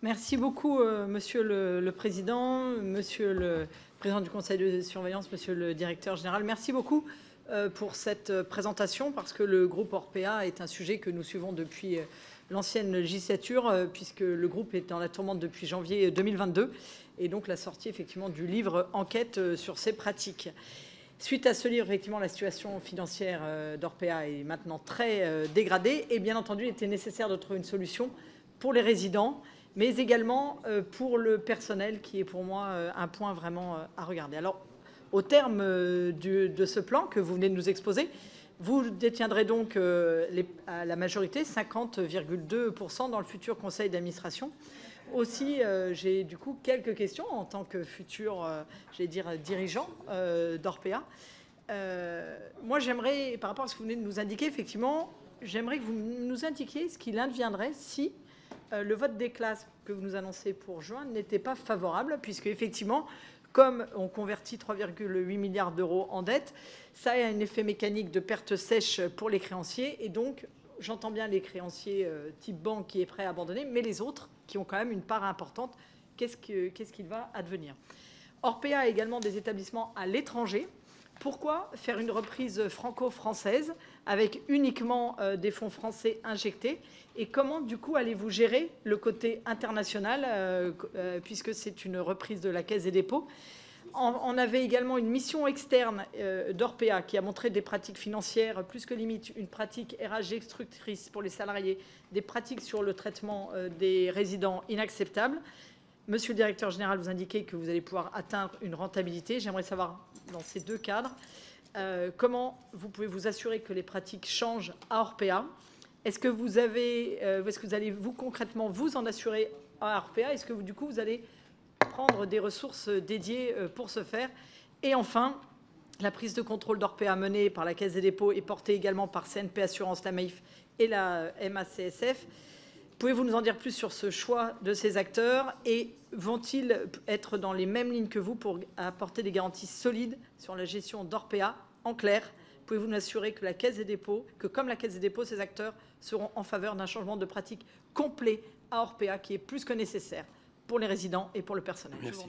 Merci beaucoup, Monsieur le Président, Monsieur le Président du Conseil de surveillance, Monsieur le Directeur général. Merci beaucoup pour cette présentation, parce que le groupe Orpea est un sujet que nous suivons depuis l'ancienne législature, puisque le groupe est dans la tourmente depuis janvier 2022, et donc la sortie effectivement du livre Enquête sur ces pratiques. Suite à ce livre, effectivement, la situation financière d'Orpea est maintenant très dégradée, et bien entendu, il était nécessaire de trouver une solution pour les résidents, mais également pour le personnel, qui est pour moi un point vraiment à regarder. Alors, au terme de ce plan que vous venez de nous exposer, vous détiendrez donc à la majorité 50,2% dans le futur conseil d'administration. Aussi, j'ai du coup quelques questions en tant que futur, dirigeant d'Orpea. Moi, j'aimerais, par rapport à ce que vous venez de nous indiquer, effectivement, j'aimerais que vous nous indiquiez ce qu'il adviendrait si le vote des classes que vous nous annoncez pour juin n'était pas favorable, puisque effectivement, comme on convertit 3,8 milliards d'euros en dette, ça a un effet mécanique de perte sèche pour les créanciers. Et donc, j'entends bien les créanciers type banque qui est prêt à abandonner, mais les autres qui ont quand même une part importante, qu'est-ce qu'il va advenir? Orpea a également des établissements à l'étranger. Pourquoi faire une reprise franco-française avec uniquement des fonds français injectés? Et comment, du coup, allez-vous gérer le côté international, puisque c'est une reprise de la Caisse des dépôts? On avait également une mission externe d'Orpea qui a montré des pratiques financières plus que limites, une pratique RH destructrice pour les salariés, des pratiques sur le traitement des résidents inacceptables. Monsieur le directeur général, vous indiquez que vous allez pouvoir atteindre une rentabilité. J'aimerais savoir, dans ces deux cadres, comment vous pouvez vous assurer que les pratiques changent à Orpea. Est-ce que vous allez vous concrètement vous en assurer à Orpea? Est-ce que du coup vous allez prendre des ressources dédiées pour ce faire? Et enfin, la prise de contrôle d'Orpea menée par la Caisse des dépôts est portée également par CNP Assurance, la Maif et la MACSF. Pouvez-vous nous en dire plus sur ce choix de ces acteurs, et vont-ils être dans les mêmes lignes que vous pour apporter des garanties solides sur la gestion d'Orpea? En clair, pouvez-vous nous assurer que la Caisse des dépôts, comme la Caisse des dépôts, ces acteurs seront en faveur d'un changement de pratique complet à Orpea qui est plus que nécessaire pour les résidents et pour le personnel? Merci.